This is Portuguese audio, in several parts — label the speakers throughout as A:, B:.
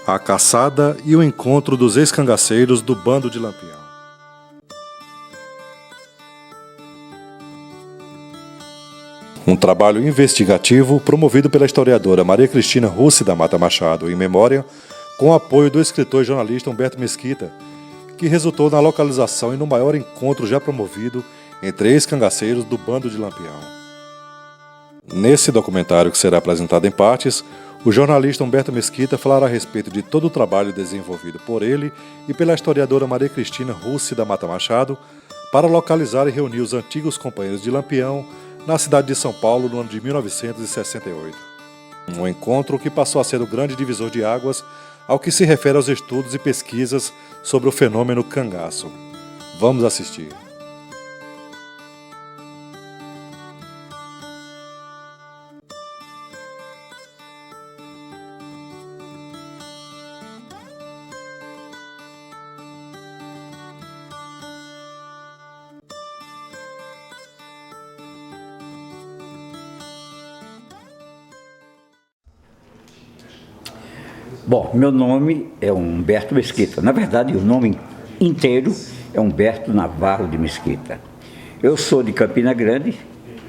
A: A caçada e o encontro dos ex-cangaceiros do Bando de Lampião. Um trabalho investigativo promovido pela historiadora Maria Cristina Russi da Mata Machado, em memória, com o apoio do escritor e jornalista Humberto Mesquita, que resultou na localização e no maior encontro já promovido entre ex-cangaceiros do Bando de Lampião. Nesse documentário, que será apresentado em partes, o jornalista Humberto Mesquita falará a respeito de todo o trabalho desenvolvido por ele e pela historiadora Maria Cristina Russi da Mata Machado para localizar e reunir os antigos companheiros de Lampião na cidade de São Paulo no ano de 1968. Um encontro que passou a ser o grande divisor de águas ao que se refere aos estudos e pesquisas sobre o fenômeno cangaço. Vamos assistir.
B: Bom, meu nome é Humberto Mesquita. Na verdade, o nome inteiro é Humberto Navarro de Mesquita. Eu sou de Campina Grande,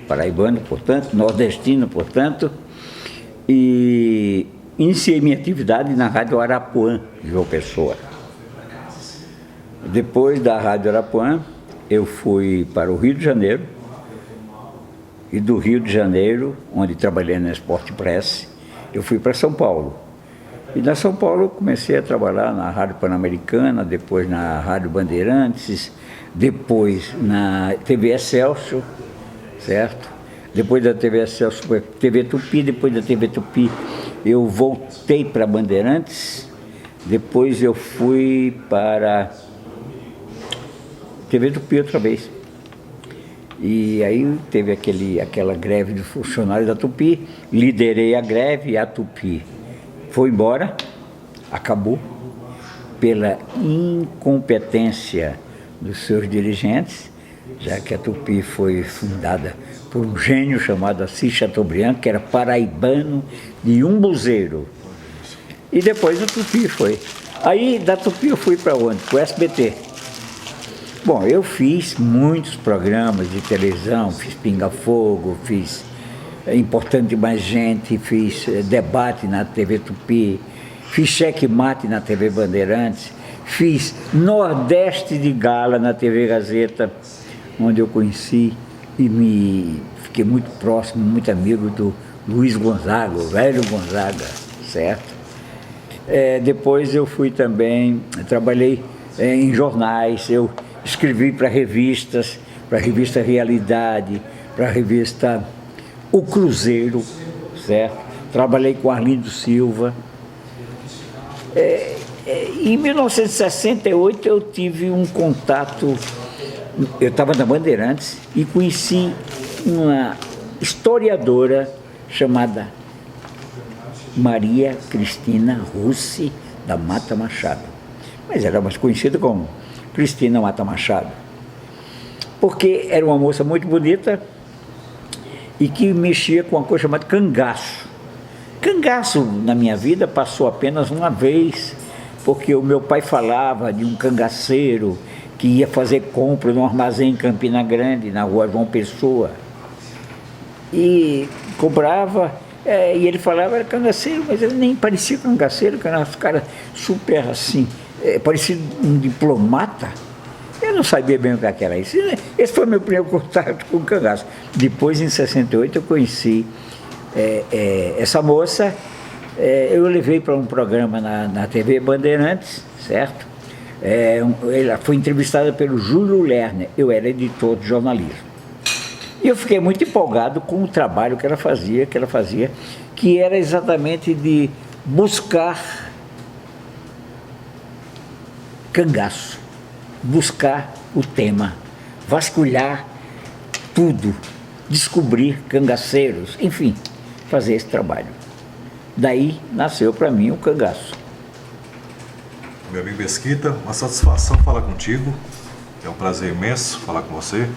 B: paraibano, portanto, nordestino, portanto, e iniciei minha atividade na Rádio Arapuã, de João Pessoa. Depois da Rádio Arapuã, eu fui para o Rio de Janeiro, e do Rio de Janeiro, onde trabalhei na Sport Press, eu fui para São Paulo. E na São Paulo eu comecei a trabalhar na Rádio Pan-Americana, depois na Rádio Bandeirantes, depois na TV Excelsior, certo? Depois da TV Excelsior, TV Tupi, depois da TV Tupi eu voltei para Bandeirantes, depois eu fui para TV Tupi outra vez. E aí teve aquela greve de funcionários da Tupi, liderei a greve e a Tupi foi embora, acabou, pela incompetência dos seus dirigentes, já que a Tupi foi fundada por um gênio chamado Assis Chateaubriand, que era paraibano de Umbuzeiro. E depois a Tupi foi. Aí da Tupi eu fui para onde? Para o SBT. Bom, eu fiz muitos programas de televisão, fiz Pinga Fogo, fiz Importante Mais Gente, fiz debate na TV Tupi, fiz Checkmate na TV Bandeirantes, fiz Nordeste de Gala na TV Gazeta, onde eu conheci e fiquei muito próximo, muito amigo do Luiz Gonzaga, o velho Gonzaga, certo? Depois eu fui também, trabalhei em jornais, eu escrevi para revistas, para a revista Realidade, para a revista O Cruzeiro, certo? Trabalhei com Arlindo Silva. Em 1968 eu tive um contato, eu estava na Bandeirantes e conheci uma historiadora chamada Maria Cristina Russi da Mata Machado, mas era mais conhecida como Cristina Mata Machado, porque era uma moça muito bonita e que mexia com uma coisa chamada cangaço. Cangaço, na minha vida, passou apenas uma vez, porque o meu pai falava de um cangaceiro que ia fazer compra no armazém em Campina Grande, na rua João Pessoa, e comprava, e ele falava era cangaceiro, mas ele nem parecia cangaceiro, que era um cara super assim, parecia um diplomata. Eu não sabia bem o que era isso. Esse foi meu primeiro contato com o cangaço. Depois, em 68, eu conheci essa moça. Eu levei para um programa na TV Bandeirantes, certo? Ela foi entrevistada pelo Júlio Lerner. Eu era editor de jornalismo. E eu fiquei muito empolgado com o trabalho que ela fazia, que era exatamente de buscar cangaço, buscar o tema, vasculhar tudo, descobrir cangaceiros, enfim, fazer esse trabalho. Daí nasceu para mim o cangaço.
A: Meu amigo Mesquita, uma satisfação falar contigo, é um prazer imenso falar com você,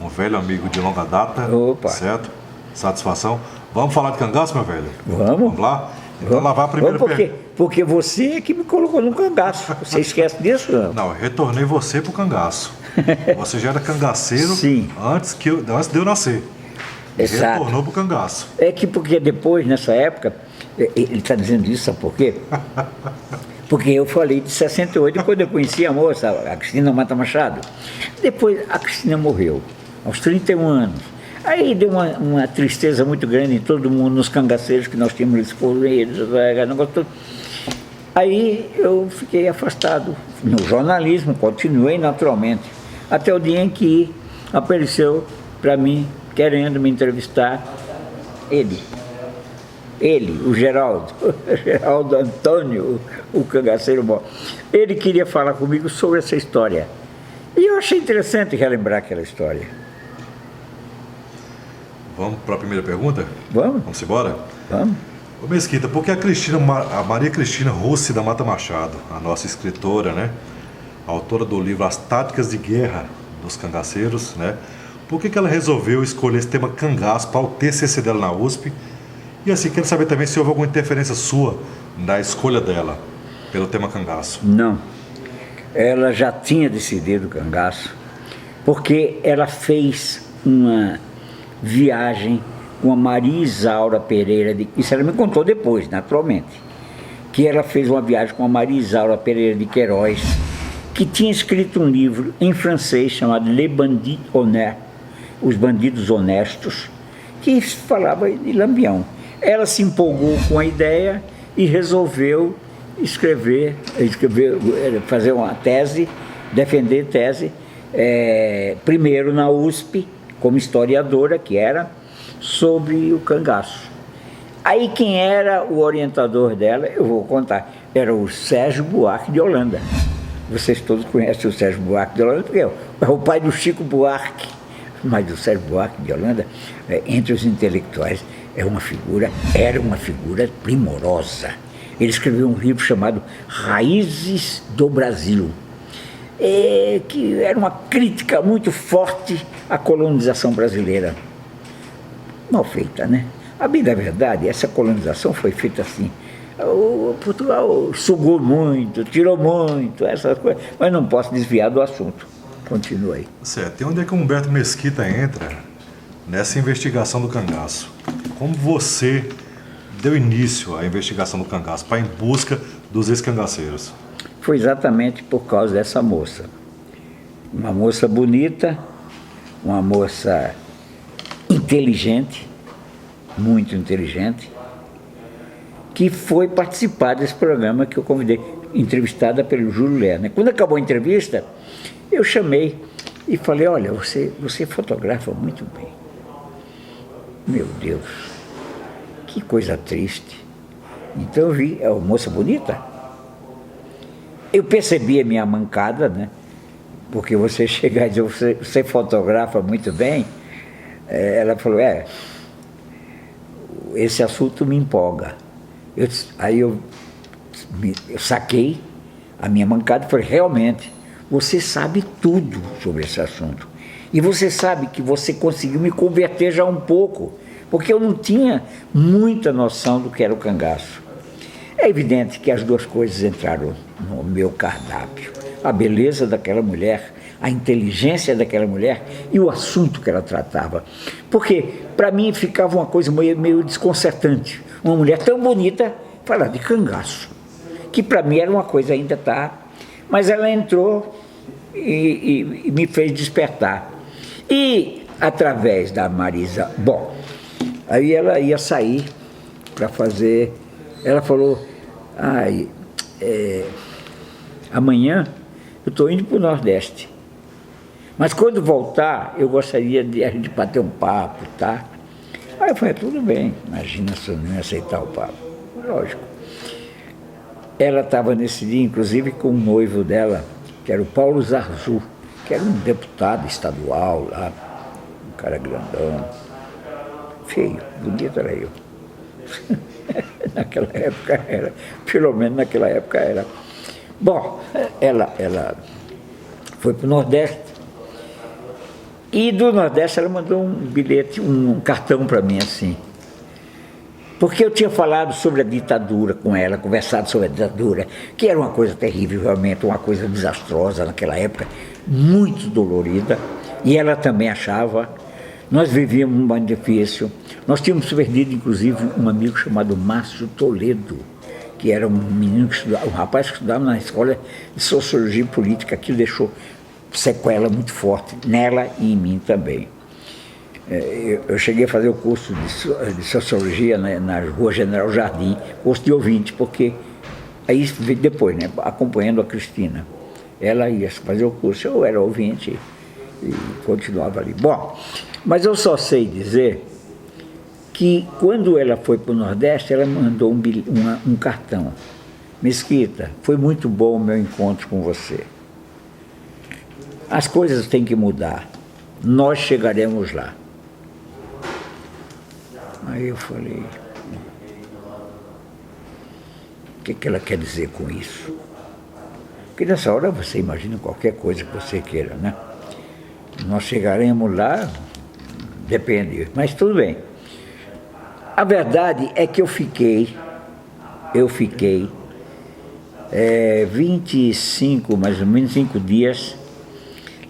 A: um velho amigo de longa data.
B: Opa.
A: Certo? Satisfação. Vamos falar de cangaço, meu velho?
B: Vamos.
A: Vamos lá? Então lá vai a primeira pergunta.
B: porque você é que me colocou no cangaço. Você esquece disso, não?
A: Não, eu retornei você pro cangaço. Você já era cangaceiro
B: Sim.
A: antes de eu nascer. E
B: Exato.
A: retornou pro cangaço.
B: É que porque depois, nessa época, ele está dizendo isso, sabe por quê? Porque eu falei de 68, quando eu conheci a moça, a Cristina Mata Machado. Depois a Cristina morreu, aos 31 anos. Aí deu uma tristeza muito grande em todo mundo, nos cangaceiros que nós tínhamos escolhidos, negócio todo. Aí eu fiquei afastado no jornalismo, continuei naturalmente, até o dia em que apareceu para mim, querendo me entrevistar, ele, o Geraldo Antônio, o cangaceiro bom. Ele queria falar comigo sobre essa história. E eu achei interessante relembrar aquela história.
A: Vamos para a primeira pergunta?
B: Vamos?
A: Vamos embora?
B: Vamos.
A: Ô Mesquita, por que a Maria Cristina Russi da Mata Machado, a nossa escritora, né? Autora do livro As Táticas de Guerra dos Cangaceiros, né? Por que ela resolveu escolher esse tema cangaço para o TCC dela na USP? E assim, quero saber também se houve alguma interferência sua na escolha dela pelo tema cangaço.
B: Não. Ela já tinha decidido o cangaço, porque ela fez uma viagem com a Maria Isaura Pereira, isso ela me contou depois, naturalmente, que ela fez uma viagem com a Maria Isaura Pereira de Queiroz, que tinha escrito um livro em francês chamado Les Bandits Honnêtes, Os Bandidos Honestos, que falava de Lampião. Ela se empolgou com a ideia e resolveu escrever, fazer uma tese, defender tese, primeiro na USP, como historiadora que era, sobre o cangaço. Aí quem era o orientador dela, eu vou contar, era o Sérgio Buarque de Holanda. Vocês todos conhecem o Sérgio Buarque de Holanda, porque é o pai do Chico Buarque. Mas o Sérgio Buarque de Holanda, entre os intelectuais, era uma figura primorosa. Ele escreveu um livro chamado Raízes do Brasil, que era uma crítica muito forte à colonização brasileira. Mal feita, né? A bem da verdade, essa colonização foi feita assim. O Portugal sugou muito, tirou muito, essas coisas, mas não posso desviar do assunto. Continua aí.
A: Certo. E onde é que o Humberto Mesquita entra nessa investigação do cangaço? Como você deu início à investigação do cangaço, para em busca dos ex-cangaceiros?
B: Foi exatamente por causa dessa moça. Uma moça bonita, uma moça inteligente, muito inteligente, que foi participar desse programa que eu convidei, entrevistada pelo Júlio Lerner. Quando acabou a entrevista, eu chamei e falei, olha, você fotografa muito bem. Meu Deus, que coisa triste. Então eu vi, é uma moça bonita. Eu percebi a minha mancada, né? Porque você chegar e dizer, você fotografa muito bem, ela falou, esse assunto me empolga. Aí eu saquei a minha mancada e falei, realmente, você sabe tudo sobre esse assunto. E você sabe que você conseguiu me converter já um pouco, porque eu não tinha muita noção do que era o cangaço. É evidente que as duas coisas entraram no meu cardápio. A beleza daquela mulher, a inteligência daquela mulher e o assunto que ela tratava. Porque, para mim, ficava uma coisa meio desconcertante. Uma mulher tão bonita falar de cangaço, que para mim era uma coisa ainda Mas ela entrou e me fez despertar. E, através da Marisa... Bom, aí ela ia sair para fazer... Ela falou, amanhã eu estou indo para o Nordeste. Mas quando voltar, eu gostaria de a gente bater um papo, tá? Aí eu falei, tudo bem, imagina se eu não ia aceitar o papo. Lógico. Ela estava nesse dia, inclusive, com o noivo dela, que era o Paulo Zarzu, que era um deputado estadual lá, um cara grandão, feio, bonito era eu. Naquela época era, pelo menos naquela época era. Bom, ela foi para o Nordeste, e do Nordeste ela mandou um bilhete, um cartão para mim assim. Porque eu tinha falado sobre a ditadura com ela, conversado sobre a ditadura, que era uma coisa terrível, realmente, uma coisa desastrosa naquela época, muito dolorida, e ela também achava. Nós vivíamos um momento difícil. Nós tínhamos perdido, inclusive, um amigo chamado Márcio Toledo, que era um menino que estudava, um rapaz que estudava na escola de Sociologia e Política. Aquilo deixou sequela muito forte nela e em mim também. Eu cheguei a fazer o curso de Sociologia na Rua General Jardim, curso de ouvinte, porque aí depois, né, acompanhando a Cristina, ela ia fazer o curso, eu era ouvinte e continuava ali. Bom, mas eu só sei dizer que quando ela foi para o Nordeste, ela mandou um cartão. Mesquita, foi muito bom o meu encontro com você. As coisas têm que mudar. Nós chegaremos lá. Aí eu falei, o que ela quer dizer com isso? Porque nessa hora você imagina qualquer coisa que você queira, né? Nós chegaremos lá, depende, mas tudo bem. A verdade é que eu fiquei 25, mais ou menos 5 dias,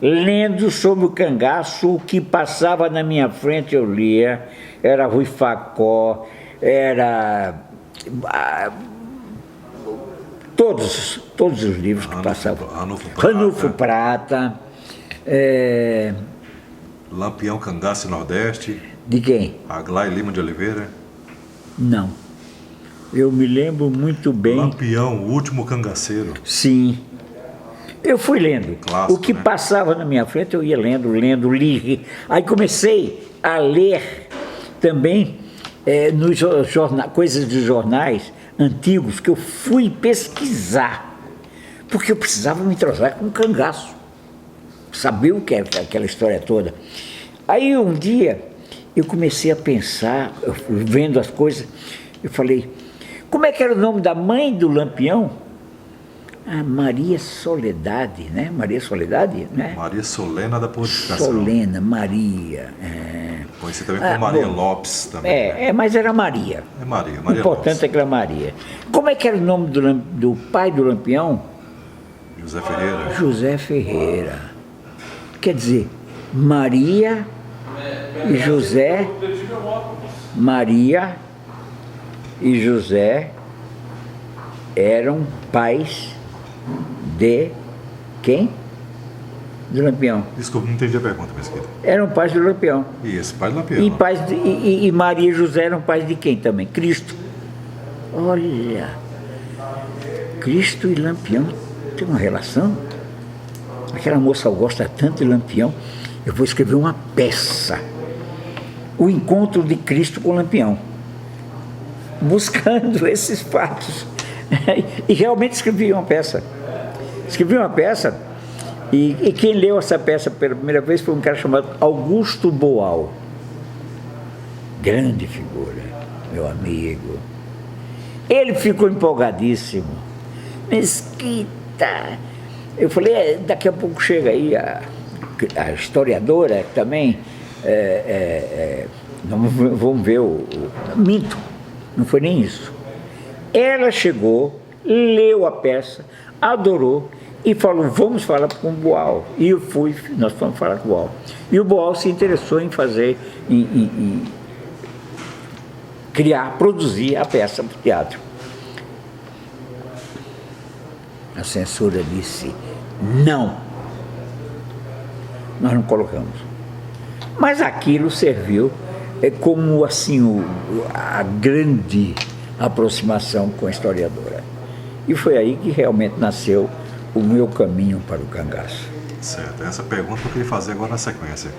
B: lendo sobre o cangaço. O que passava na minha frente eu lia, era Rui Facó, era todos os livros que passavam. Ranulfo Prata.
A: Lampião, Cangaço e Nordeste.
B: De quem?
A: Aglai Lima de Oliveira.
B: Não. Eu me lembro muito bem.
A: Lampião, o último cangaceiro.
B: Sim. Eu fui lendo.
A: Clássico,
B: o que
A: né?
B: passava na minha frente eu ia lendo, li. Aí comecei a ler também nos coisas de jornais antigos que eu fui pesquisar. Porque eu precisava me entrosar com o cangaço. Saber o que era aquela história toda. Aí um dia eu comecei a pensar, vendo as coisas, eu falei, como é que era o nome da mãe do Lampião? Ah, Maria Soledade, né? Maria Soledade, né?
A: Maria Solena da Purificação.
B: Solena, Maria.
A: Conheci também como Maria Lopes também.
B: Mas era Maria.
A: É Maria
B: O importante
A: Lopes.
B: é que era Maria. Como é que era o nome do pai do Lampião?
A: José Ferreira.
B: José Ferreira. Quer dizer, Maria e José, Maria e José eram pais de quem? Do Lampião.
A: Desculpa, não entendi a pergunta, Mesquita.
B: Eram pais do Lampião.
A: Isso, pai do Lampião.
B: E Maria e José eram pais de quem também? Cristo. Olha, Cristo e Lampião tem uma relação. Aquela moça gosta tanto de Lampião, eu vou escrever uma peça. O encontro de Cristo com Lampião. Buscando esses fatos. E realmente escrevi uma peça. E quem leu essa peça pela primeira vez foi um cara chamado Augusto Boal. Grande figura, meu amigo. Ele ficou empolgadíssimo. Mesquita. Eu falei, daqui a pouco chega aí a historiadora também. Vamos ver minto, não foi nem isso. Ela chegou, leu a peça, adorou e falou, vamos falar com o Boal. E nós fomos falar com o Boal. E o Boal se interessou em fazer, em produzir a peça para o teatro. A censura disse, não, nós não colocamos. Mas aquilo serviu como assim a grande aproximação com a historiadora. E foi aí que realmente nasceu o meu caminho para o cangaço.
A: Certo, essa pergunta que eu queria fazer agora na sequência.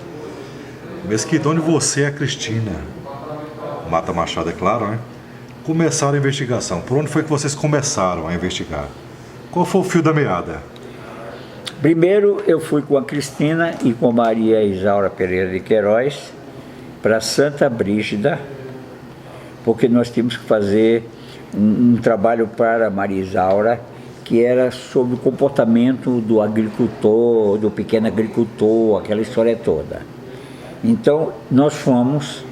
A: Mesquita, onde você e a Cristina Mata Machado, é claro, né? Começaram a investigação. Por onde foi que vocês começaram a investigar? Qual foi o fio da meada?
B: Primeiro eu fui com a Cristina e com Maria Isaura Pereira de Queiroz para Santa Brígida, porque nós tínhamos que fazer um trabalho para Maria Isaura, que era sobre o comportamento do agricultor, do pequeno agricultor, aquela história toda. Então nós fomos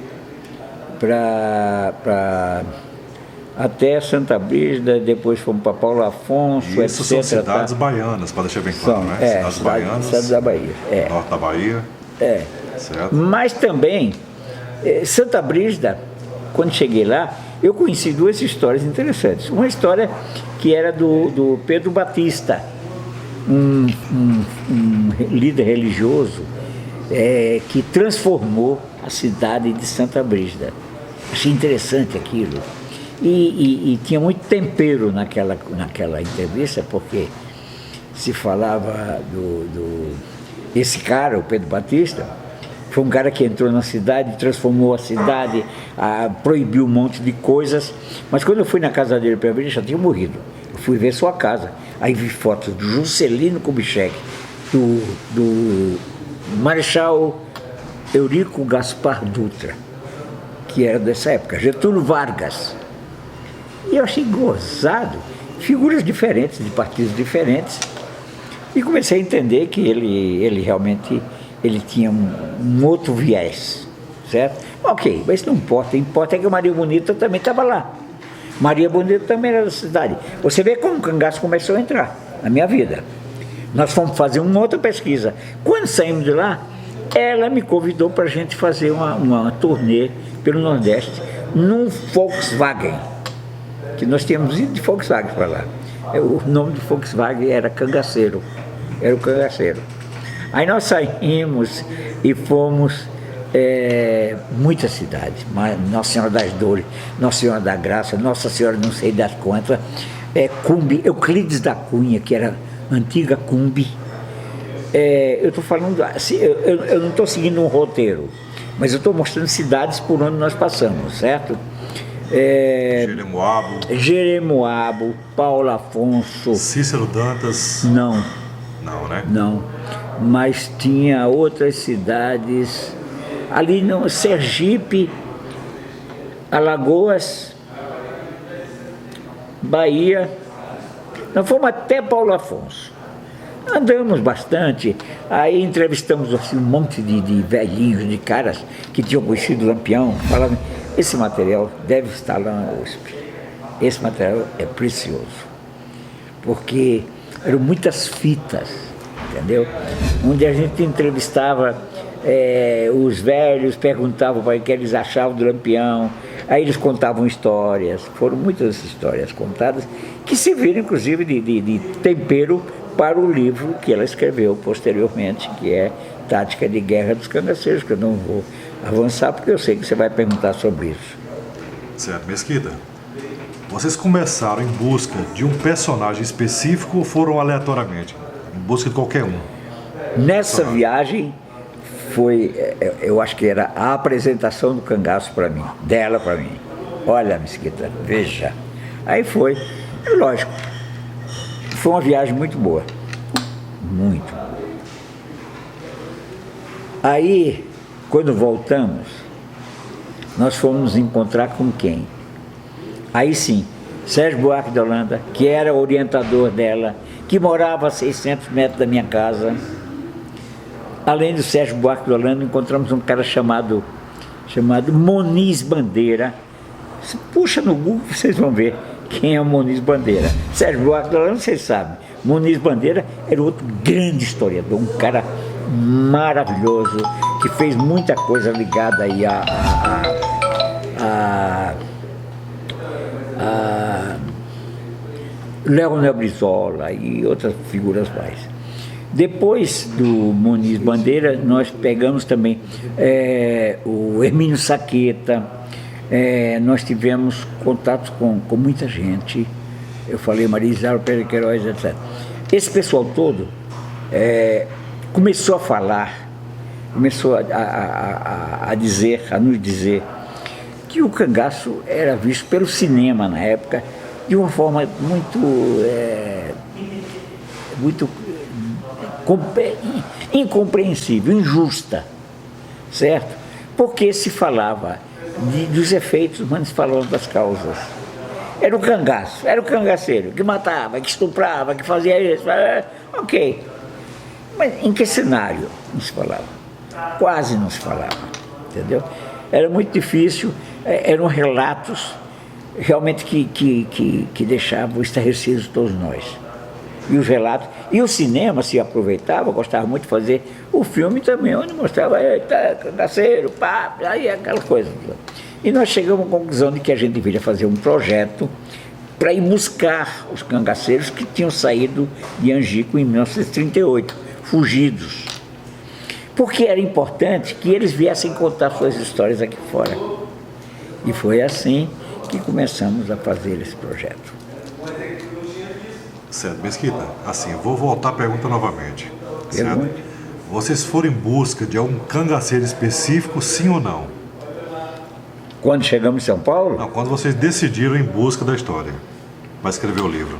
B: até Santa Brígida, depois fomos para Paulo Afonso,
A: Isso
B: etc.
A: são cidades baianas, para deixar bem claro, né? Cidades baianas,
B: cidades da Bahia.
A: norte da Bahia. Certo.
B: Mas também, Santa Brígida, quando cheguei lá, eu conheci duas histórias interessantes. Uma história que era do Pedro Batista, um líder religioso que transformou a cidade de Santa Brígida. Achei interessante aquilo. E tinha muito tempero naquela entrevista, porque se falava esse cara, o Pedro Batista, foi um cara que entrou na cidade, transformou a cidade, proibiu um monte de coisas, mas quando eu fui na casa dele para ver, ele já tinha morrido. Eu fui ver sua casa, aí vi fotos do Juscelino Kubitschek, do Marechal Eurico Gaspar Dutra, que era dessa época, Getúlio Vargas. E eu achei gozado, figuras diferentes, de partidos diferentes, e comecei a entender que ele realmente tinha um outro viés, certo? Ok, mas não importa, importa é que a Maria Bonita também estava lá. Maria Bonita também era da cidade. Você vê como o cangaço começou a entrar na minha vida. Nós fomos fazer uma outra pesquisa. Quando saímos de lá, ela me convidou para a gente fazer uma turnê pelo Nordeste num Volkswagen, que nós tínhamos ido de Volkswagen para lá. O nome do Volkswagen era Cangaceiro, era o Cangaceiro. Aí nós saímos e fomos muitas cidades, Nossa Senhora das Dores, Nossa Senhora da Graça, Nossa Senhora não sei das quantas, Cumbi, Euclides da Cunha, que era antiga Cumbi. Eu estou falando, assim, eu não estou seguindo um roteiro, mas eu estou mostrando cidades por onde nós passamos, certo? Jeremoabo, Paulo Afonso.
A: Cícero Dantas.
B: Não.
A: Não, né?
B: Não. Mas tinha outras cidades, ali no Sergipe, Alagoas, Bahia. Nós fomos até Paulo Afonso. Andamos bastante, aí entrevistamos assim, um monte de velhinhos, de caras que tinham conhecido o Lampião, falando, esse material deve estar lá na USP. Esse material é precioso, porque eram muitas fitas, entendeu? Onde a gente entrevistava os velhos, perguntavam para o que eles achavam do Lampião, aí eles contavam histórias, foram muitas histórias contadas, que serviram inclusive de tempero para o livro que ela escreveu posteriormente, que é Tática de Guerra dos Cangaceiros, que eu não vou avançar porque eu sei que você vai perguntar sobre isso.
A: Certo, Mesquita. Vocês começaram em busca de um personagem específico ou foram aleatoriamente? Em busca de qualquer um?
B: Nessa viagem foi, eu acho que era a apresentação do cangaço para mim, dela para mim. Olha, Mesquita, veja. Aí foi, lógico, foi uma viagem muito boa, muito. Aí, quando voltamos, nós fomos nos encontrar com quem? Aí sim, Sérgio Buarque de Holanda, que era orientador dela, que morava a 600 metros da minha casa. Além do Sérgio Buarque de Holanda, encontramos um cara chamado Moniz Bandeira. Puxa no Google, vocês vão ver quem é o Moniz Bandeira. Sérgio Buarque de Holanda, vocês sabem. Moniz Bandeira era outro grande historiador, um cara maravilhoso, que fez muita coisa ligada aí a Leonel Brizola e outras figuras mais. Depois do Moniz Bandeira, nós pegamos também o Hermínio Saqueta, nós tivemos contatos com muita gente, eu falei Maria Isabel Pereira Queiroz, etc. Esse pessoal todo começou a falar, começou a nos dizer que o cangaço era visto pelo cinema na época de uma forma muito incompreensível, injusta, certo? Porque se falava dos efeitos, mas se falava das causas. Era o cangaço, era o cangaceiro que matava, que estuprava, que fazia isso, ok. Mas em que cenário não se falava? Quase não se falava, entendeu? Era muito difícil eram relatos realmente que deixavam estarrecidos todos nós. E os relatos, e o cinema se aproveitava, gostava muito de fazer o filme também, onde mostrava, eita, cangaceiro, pá, aí aquela coisa. E nós chegamos à conclusão de que a gente deveria fazer um projeto para ir buscar os cangaceiros que tinham saído de Angico em 1938, fugidos. Porque era importante que eles viessem contar suas histórias aqui fora. E foi assim que começamos a fazer esse projeto.
A: Certo, Mesquita, assim, vou voltar a pergunta novamente. Certo?
B: Pergunte.
A: Vocês foram em busca de algum cangaceiro específico, sim ou não?
B: Quando chegamos em São Paulo?
A: Não, quando vocês decidiram em busca da história, para escrever o livro.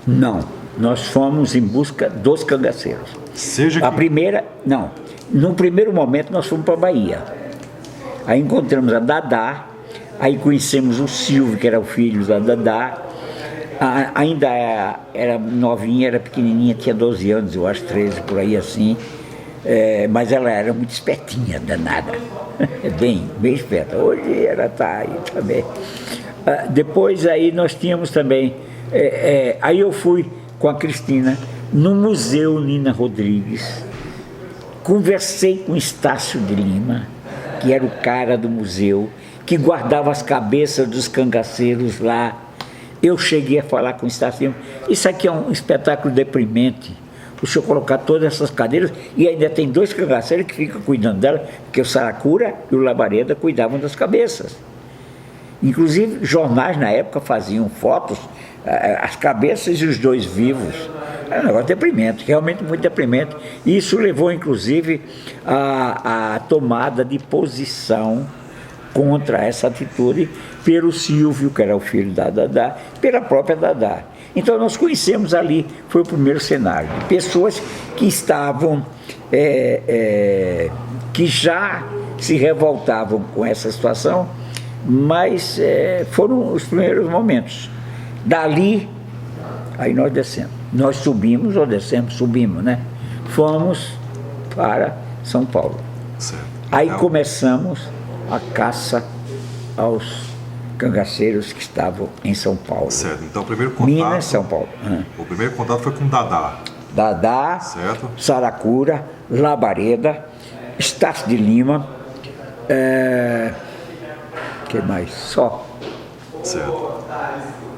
B: Não, nós fomos em busca dos cangaceiros.
A: Seja
B: A
A: que...
B: primeira, não, no primeiro momento nós fomos para a Bahia. Aí encontramos a Dadá, aí conhecemos o Silvio, que era o filho da Dadá. Ainda era novinha, era pequenininha, tinha 12 anos, eu acho, 13, por aí assim. Mas ela era muito espertinha, danada. bem esperta. Hoje ela está aí também. Depois aí nós tínhamos também... aí eu fui com a Cristina no Museu Nina Rodrigues. Conversei com Estácio de Lima, que era o cara do museu, que guardava as cabeças dos cangaceiros lá. Eu cheguei a falar com o Estácio, isso aqui é um espetáculo deprimente, o senhor colocar todas essas cadeiras, e ainda tem 2 cangaceiros que ficam cuidando dela, porque o Saracura e o Labareda cuidavam das cabeças. Inclusive, jornais na época faziam fotos, as cabeças e os 2 vivos. Era um negócio deprimente, realmente muito deprimente. E isso levou, inclusive, à tomada de posição contra essa atitude pelo Silvio, que era o filho da Dadá, pela própria Dadá. Então nós conhecemos ali, foi o primeiro cenário, pessoas que estavam, que já se revoltavam com essa situação, mas foram os primeiros momentos. Dali, aí nós descemos. Nós subimos ou descemos, subimos, né? Fomos para São Paulo.
A: Certo.
B: Aí começamos a caça aos cangaceiros que estavam em São Paulo.
A: Certo, então o primeiro contato...
B: Minas, São Paulo.
A: O primeiro contato foi com Dadá.
B: Dadá,
A: Certo.
B: Saracura, Labareda, Estácio de Lima, que mais? Só.
A: Certo.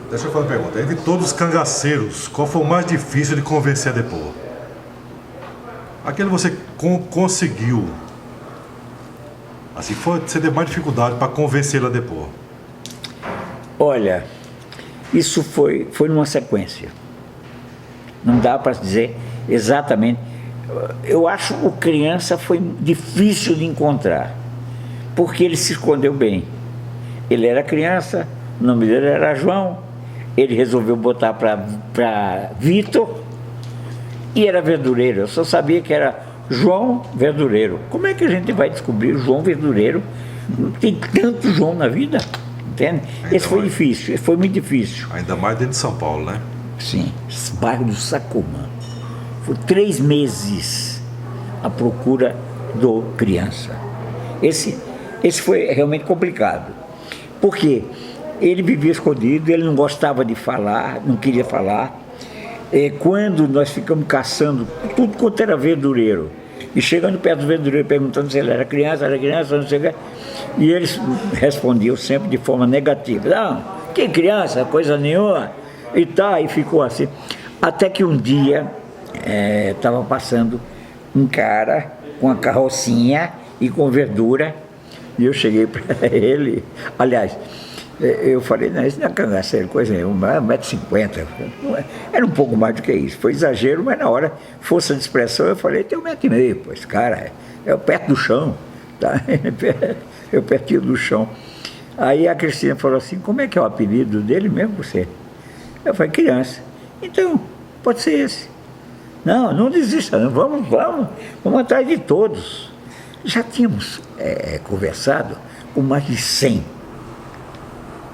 A: Deixa eu fazer uma pergunta. Entre todos os cangaceiros, qual foi o mais difícil de convencer a depor? Aquele você conseguiu. Assim, você teve mais dificuldade para convencê-lo a depor?
B: Olha, isso foi numa sequência. Não dá para dizer exatamente. Eu acho que o criança foi difícil de encontrar, porque ele se escondeu bem. Ele era criança, o nome dele era João, ele resolveu botar para Vitor, e era verdureiro. Eu só sabia que era João Verdureiro. Como é que a gente vai descobrir João Verdureiro? Tem tanto João na vida, entende? Esse foi difícil, esse foi muito difícil.
A: Ainda mais dentro de São Paulo, né?
B: Sim, bairro do Sacomã. Foi 3 meses à procura do criança. Esse foi realmente complicado, porque ele vivia escondido, ele não gostava de falar, não queria falar. Quando nós ficamos caçando tudo quanto era verdureiro, e chegando perto do verdureiro perguntando se ele era criança, não sei o que, e eles respondiam sempre de forma negativa: não, que criança, coisa nenhuma, e tá, e ficou assim. Até que um dia estava passando um cara com a carrocinha e com verdura, e eu cheguei para ele, aliás, eu falei, não, isso não é cangaceiro, coisa nenhuma, 1,50 m, era um pouco mais do que isso, foi exagero, mas na hora, força de expressão, eu falei, tem 1,5 m, pô, esse cara é perto do chão, tá? Eu pertinho do chão. Aí a Cristina falou assim, como é que é o apelido dele mesmo, você? Eu falei, criança. Então, pode ser esse. Não desista, não, vamos atrás de todos. Já tínhamos conversado com mais de 100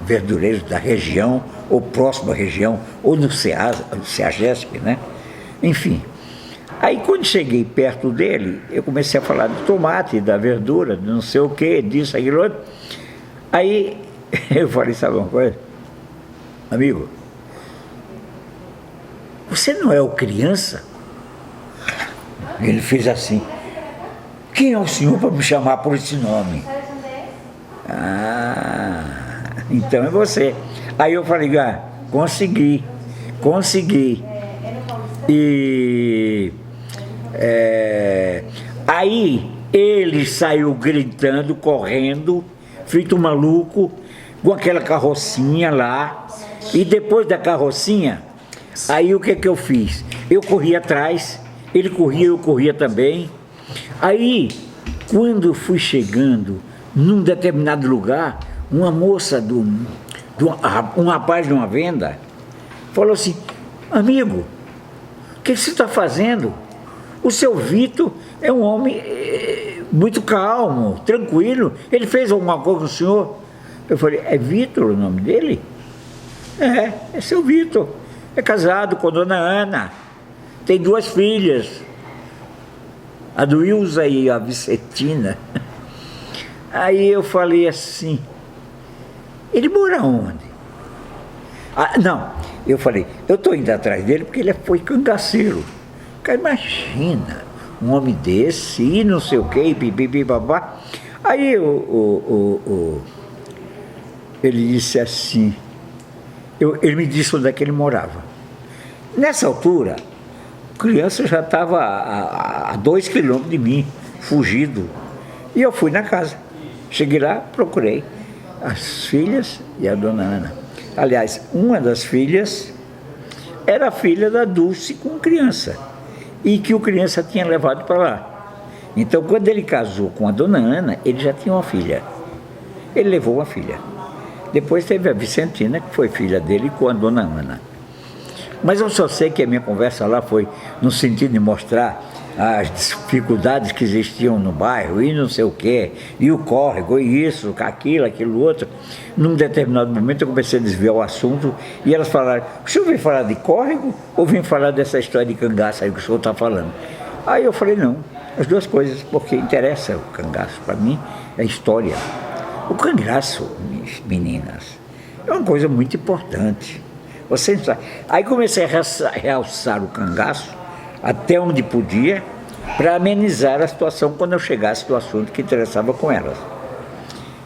B: verdureiros da região, ou próxima região, ou no CEAGESP, né? Enfim. Aí quando cheguei perto dele, eu comecei a falar do tomate, da verdura, de não sei o que, disso, aquilo outro. Aí eu falei, sabe uma coisa? Amigo, você não é o criança? Ele fez assim, quem é o senhor para me chamar por esse nome? Ah, então é você. Aí eu falei, consegui. E aí ele saiu gritando, correndo, feito um maluco, com aquela carrocinha lá. E depois da carrocinha, aí o que eu fiz? Eu corri atrás, ele corria, eu corria também. Aí, quando eu fui chegando num determinado lugar, uma moça, um rapaz de uma venda, falou assim, amigo, o que você está fazendo? O seu Vitor é um homem muito calmo, tranquilo, ele fez alguma coisa com o senhor? Eu falei, é Vitor o nome dele? É seu Vitor, é casado com a dona Ana, tem 2 filhas, a Duilza e a Vicentina. Aí eu falei assim, ele mora onde? Não, eu falei, eu estou indo atrás dele porque ele foi cangaceiro. Cara, imagina, um homem desse, e não sei o que, pipipi, babá. Aí ele disse assim, ele me disse onde é que ele morava. Nessa altura, a criança já estava a 2 quilômetros de mim, fugido. E eu fui na casa. Cheguei lá, procurei as filhas e a dona Ana. Aliás, uma das filhas era a filha da Dulce com criança, e que o criança tinha levado para lá. Então, quando ele casou com a dona Ana, ele já tinha uma filha. Ele levou uma filha. Depois teve a Vicentina, que foi filha dele, com a dona Ana. Mas eu só sei que a minha conversa lá foi no sentido de mostrar as dificuldades que existiam no bairro, e não sei o quê, e o córrego, e isso, aquilo outro. Num determinado momento eu comecei a desviar o assunto, e elas falaram, o senhor veio falar de córrego, ou vem falar dessa história de cangaço aí que o senhor está falando? Aí eu falei, não, as duas coisas, porque interessa o cangaço, para mim, é história. O cangaço, meninas, é uma coisa muito importante. Você não sabe. Aí comecei a realçar o cangaço, até onde podia, para amenizar a situação quando eu chegasse do assunto que interessava com elas.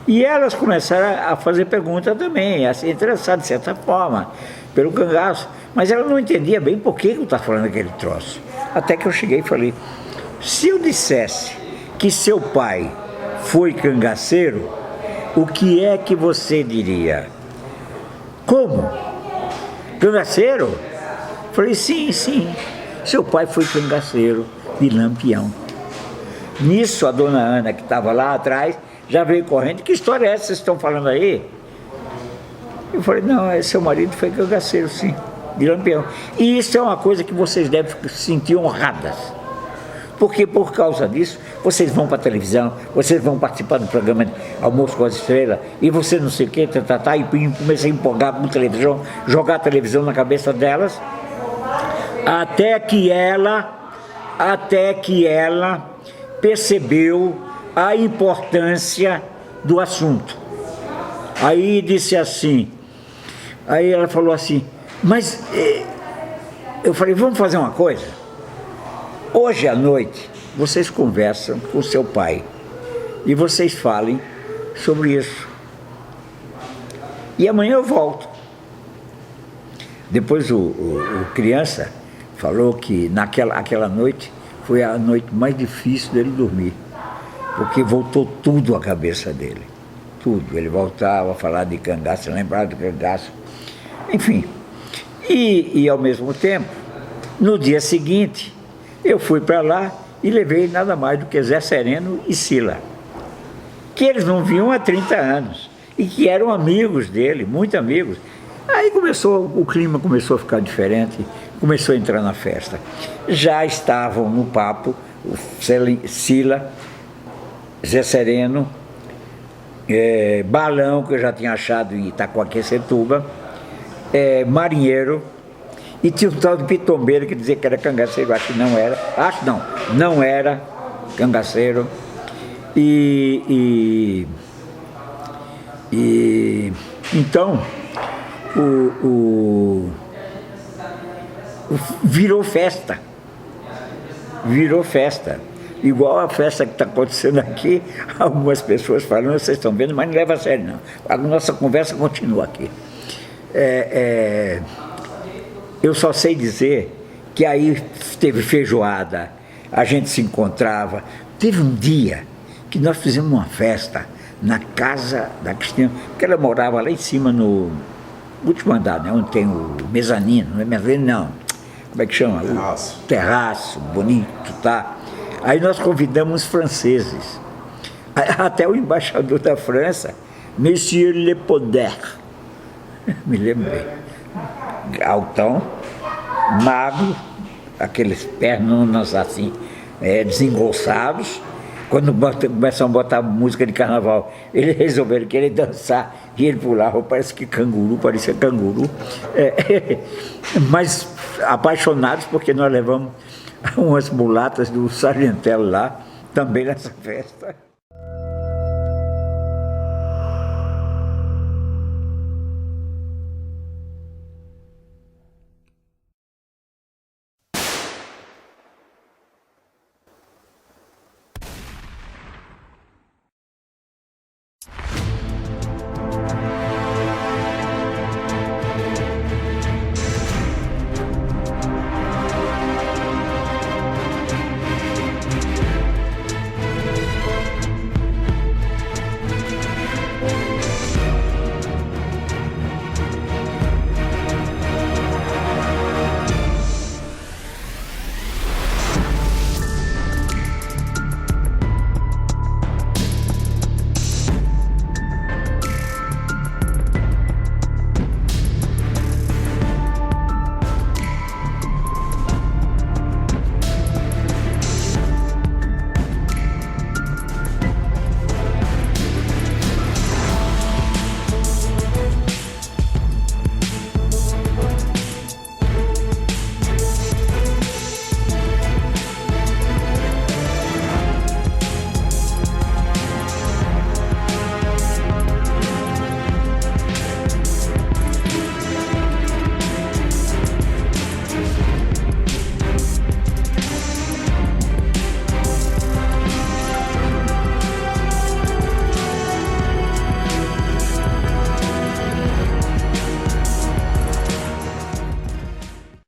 B: E elas começaram a fazer perguntas também, a se interessar de certa forma pelo cangaço, mas ela não entendia bem por que eu estava falando aquele troço. Até que eu cheguei e falei, se eu dissesse que seu pai foi cangaceiro, o que é que você diria? Como? Cangaceiro? Falei, sim. Seu pai foi cangaceiro de Lampião. Nisso, a dona Ana, que estava lá atrás, já veio correndo. Que história é essa que vocês estão falando aí? Eu falei, não, seu marido foi cangaceiro, sim, de Lampião. E isso é uma coisa que vocês devem se sentir honradas. Porque por causa disso, vocês vão para a televisão, vocês vão participar do programa de Almoço com as Estrelas, e você não sei o que, e comecei a empolgar com televisão, jogar a televisão na cabeça delas, até que ela percebeu a importância do assunto. Aí disse assim, aí ela falou assim, mas eu falei, vamos fazer uma coisa? Hoje à noite, vocês conversam com seu pai e vocês falem sobre isso. E amanhã eu volto. Depois o criança falou que aquela noite foi a noite mais difícil dele dormir, porque voltou tudo à cabeça dele, tudo. Ele voltava a falar de cangaço, lembrava do cangaço, enfim. E ao mesmo tempo, no dia seguinte, eu fui para lá e levei nada mais do que Zé Sereno e Sila, que eles não viam há 30 anos e que eram amigos dele, muito amigos. Aí o clima começou a ficar diferente, começou a entrar na festa. Já estavam no papo o Sila, Zé Sereno, Balão, que eu já tinha achado em Itacoaquecetuba, Marinheiro, e tinha um tal de Pitombeiro que dizia que era cangaceiro, não era E então virou festa. Virou festa. Igual a festa que está acontecendo aqui, algumas pessoas falam, vocês estão vendo, mas não leva a sério não. A nossa conversa continua aqui. Eu só sei dizer que aí teve feijoada, a gente se encontrava. Teve um dia que nós fizemos uma festa na casa da Cristina, porque ela morava lá em cima no último andar, né, onde tem o mezanino, não é mezanino não, como é que chama?
A: Terraço.
B: O terraço, bonito, tá? Aí nós convidamos os franceses, até o embaixador da França, Monsieur Le Poder, me lembrei, altão, magro, aqueles pernas assim, desengonçados. Quando começam a botar música de carnaval, eles resolveram querer dançar e ele pulava, parece que canguru, parecia canguru. Mas apaixonados porque nós levamos umas mulatas do Sargentello lá, também nessa festa.